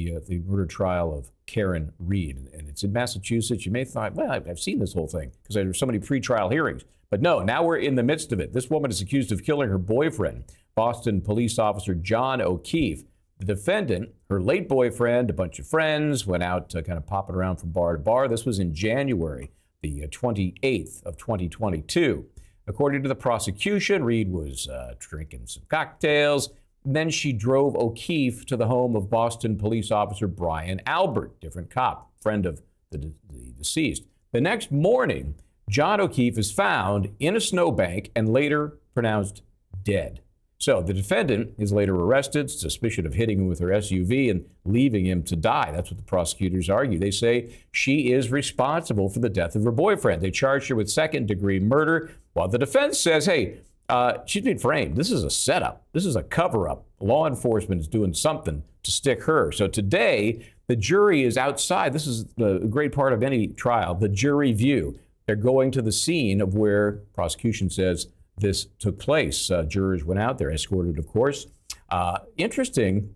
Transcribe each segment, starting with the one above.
the murder trial of Katherine Reed, and it's in Massachusetts. You may have thought, well, I've seen this whole thing because there's so many pretrial hearings. But no, now we're in the midst of it. This woman is accused of killing her boyfriend, Boston police officer John O'Keefe. The defendant, her late boyfriend, a bunch of friends, went out kind of popping around from bar to bar. This was in January, the 28th of 2022. According to the prosecution, Reed was drinking some cocktails. Then she drove O'Keefe to the home of Boston police officer Brian Albert, different cop, friend of the deceased. The next morning, John O'Keefe is found in a snowbank and later pronounced dead. So the defendant is later arrested, suspicion of hitting him with her SUV and leaving him to die. That's what the prosecutors argue. They say she is responsible for the death of her boyfriend. They charged her with second-degree murder, while the defense says, hey, she's been framed. This is a setup. This is a cover-up. Law enforcement is doing something to stick her. So today, the jury is outside. This is the great part of any trial, the jury view. They're going to the scene of where prosecution says this took place. Jurors went out there, escorted, of course. Interesting,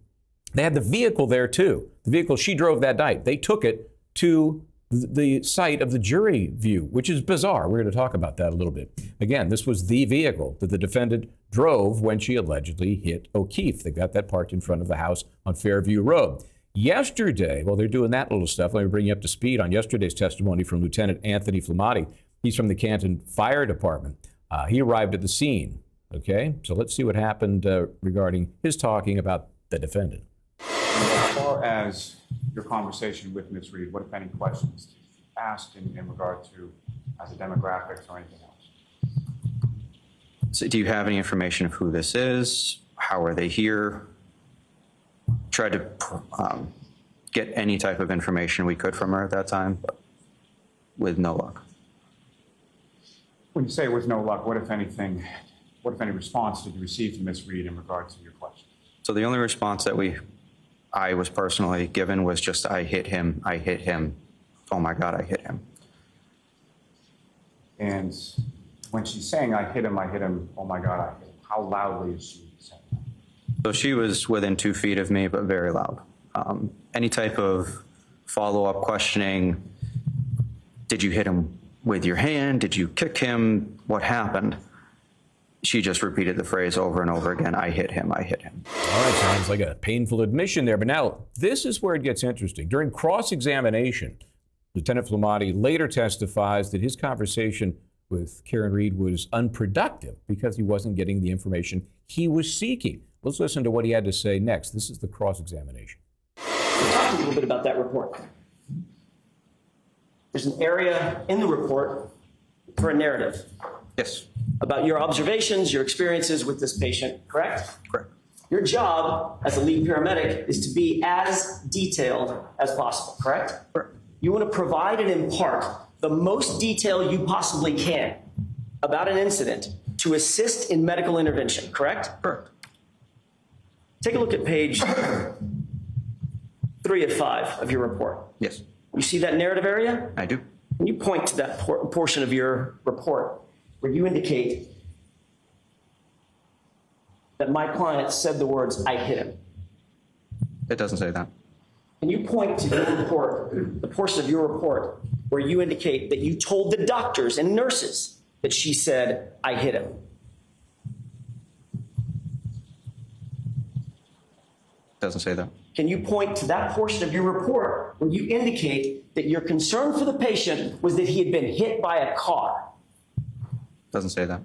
they had the vehicle there, too. The vehicle she drove that night. They took it to the site of the jury view, which is bizarre. We're going to talk about that a little bit. Again, this was the vehicle that the defendant drove when she allegedly hit O'Keefe. They got that parked in front of the house on Fairview Road. Yesterday, well, they're doing that little stuff. Let me bring you up to speed on yesterday's testimony from Lieutenant Anthony Flamati. He's from the Canton Fire Department. He arrived at the scene. Okay, so let's see what happened regarding his talking about the defendant. As far as your conversation with Ms. Reed, what, if any, questions asked in regard to as a demographics or anything else? So do you have any information of who this is? How are they here? Tried to get any type of information we could from her at that time, but with no luck. When you say with no luck, what, if anything, what, if any, response did you receive from Ms. Reed in regard to your question? So the only response that I was personally given was just, I hit him, oh my God, I hit him. And when she's saying, I hit him, oh my God, I hit him, how loudly is she saying that? So she was within 2 feet of me, but very loud. Any type of follow-up questioning, did you hit him with your hand? Did you kick him? What happened? She just repeated the phrase over and over again, I hit him, I hit him. All right, sounds like a painful admission there. But now, this is where it gets interesting. During cross-examination, Lieutenant Flamati later testifies that his conversation with Katherine Reed was unproductive because he wasn't getting the information he was seeking. Let's listen to what he had to say next. This is the cross-examination. We'll talk a little bit about that report. There's an area in the report for a narrative. Yes. About your observations, your experiences with this patient, correct? Correct. Your job as a lead paramedic is to be as detailed as possible, correct? Correct. You want to provide and impart the most detail you possibly can about an incident to assist in medical intervention, correct? Correct. Take a look at page 3 of 5 of your report. Yes. You see that narrative area? I do. Can you point to that portion of your report where you indicate that my client said the words, I hit him? It doesn't say that. Can you point to your report, the portion of your report, where you indicate that you told the doctors and nurses that she said, I hit him? Doesn't say that. Can you point to that portion of your report where you indicate that your concern for the patient was that he had been hit by a car? Doesn't say that.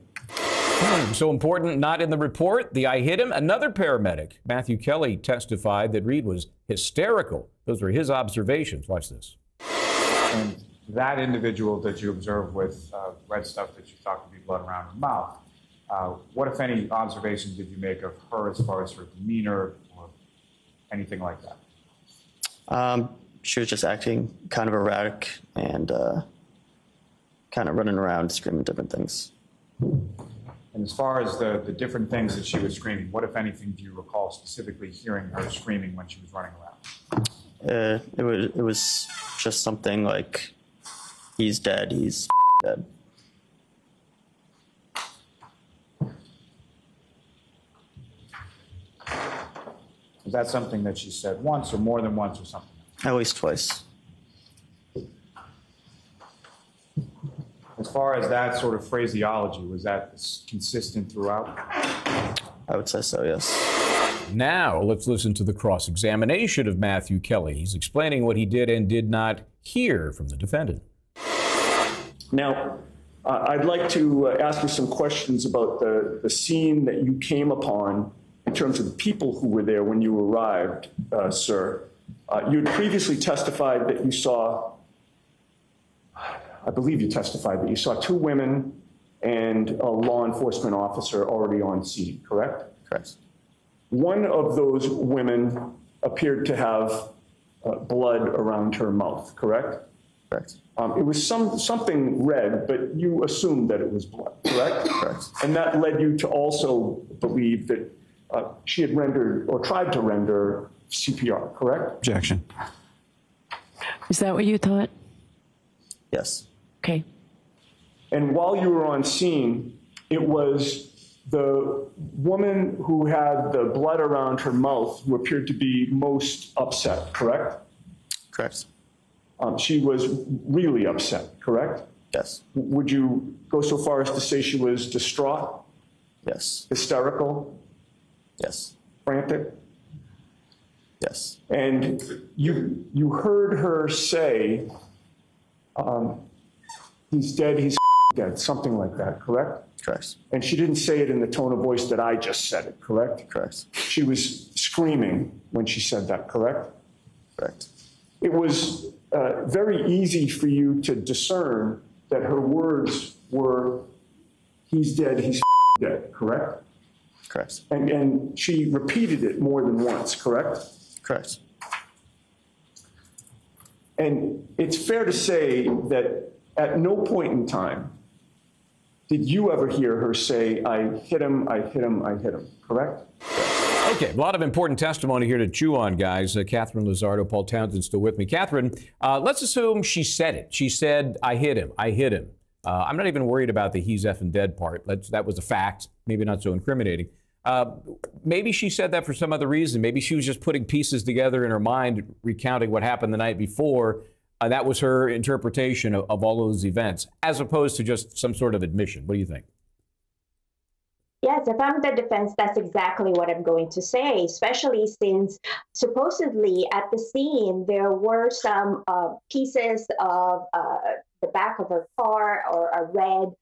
So important, not in the report, the I hit him. Another paramedic, Matthew Kelly, testified that Reed was hysterical. Those were his observations. Watch this. And that individual that you observed with red stuff that you thought could be blood around her mouth, what, if any, observations did you make of her as far as her demeanor or anything like that? She was just acting kind of erratic and kind of running around screaming different things. And as far as the different things that she was screaming, what, if anything, do you recall specifically hearing her screaming when she was running around? It was just something like, he's dead, he's dead. Is that something that she said once or more than once or something? At least twice. As far as that sort of phraseology, was that consistent throughout? I would say so, yes. Now, let's listen to the cross-examination of Matthew Kelly. He's explaining what he did and did not hear from the defendant. Now, I'd like to ask you some questions about the scene that you came upon in terms of the people who were there when you arrived, sir. You had previously testified that you saw, I believe you testified that you saw 2 women and a law enforcement officer already on scene, correct? Correct. One of those women appeared to have blood around her mouth, correct? Correct. It was something red, but you assumed that it was blood, correct? Correct. And that led you to also believe that she had rendered or tried to render CPR, correct? Objection. Is that what you thought? Yes. Okay. And while you were on scene, it was the woman who had the blood around her mouth who appeared to be most upset, correct? Correct. She was really upset, correct? Yes. Would you go so far as to say she was distraught, Yes. hysterical, Yes. frantic? Yes. And you heard her say, he's dead, he's dead, something like that, correct? Correct. And she didn't say it in the tone of voice that I just said it, correct? Correct. She was screaming when she said that, correct? Correct. It was very easy for you to discern that her words were, he's dead, he's dead, correct? Correct. And she repeated it more than once, correct? Correct. And it's fair to say that at no point in time did you ever hear her say, I hit him, I hit him, I hit him, correct? Okay, a lot of important testimony here to chew on, guys. Katherine Lizardo, Paul Townsend still with me. Katherine, let's assume she said it. She said, I hit him, I hit him. I'm not even worried about the he's effing dead part. That was a fact, maybe not so incriminating. Maybe she said that for some other reason. Maybe she was just putting pieces together in her mind, recounting what happened the night before. That was her interpretation of all those events, as opposed to just some sort of admission. What do you think? Yes, if I'm the defense, that's exactly what I'm going to say, especially since supposedly at the scene, there were some pieces of the back of her car or a red,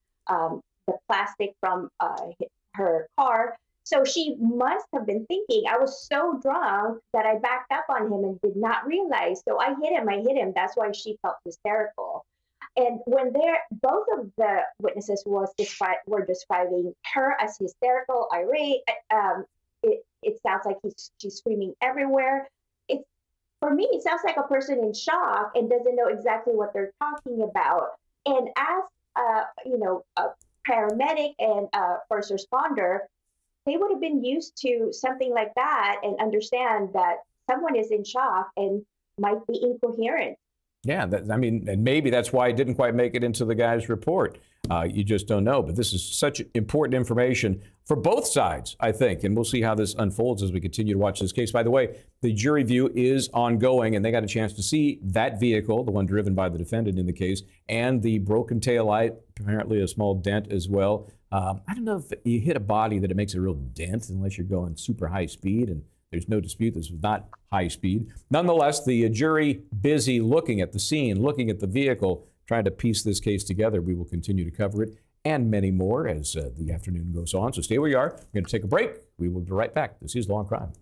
the plastic from her car. So she must have been thinking, I was so drunk that I backed up on him and did not realize. So I hit him. That's why she felt hysterical. And when both of the witnesses were describing her as hysterical, irate, it sounds like she's screaming everywhere. For me, it sounds like a person in shock and doesn't know exactly what they're talking about. And as a paramedic and first responder, they would have been used to something like that and understand that someone is in shock and might be incoherent. Yeah, and maybe that's why it didn't quite make it into the guy's report. You just don't know. But this is such important information for both sides, I think. And we'll see how this unfolds as we continue to watch this case. By the way, the jury view is ongoing, and they got a chance to see that vehicle, the one driven by the defendant in the case, and the broken taillight, apparently a small dent as well. I don't know if you hit a body that it makes a real dent unless you're going super high speed, and there's no dispute this was not high speed. Nonetheless, the jury busy looking at the scene, looking at the vehicle, trying to piece this case together. We will continue to cover it and many more as the afternoon goes on. So stay where you are. We're going to take a break. We will be right back. This is Law and Crime.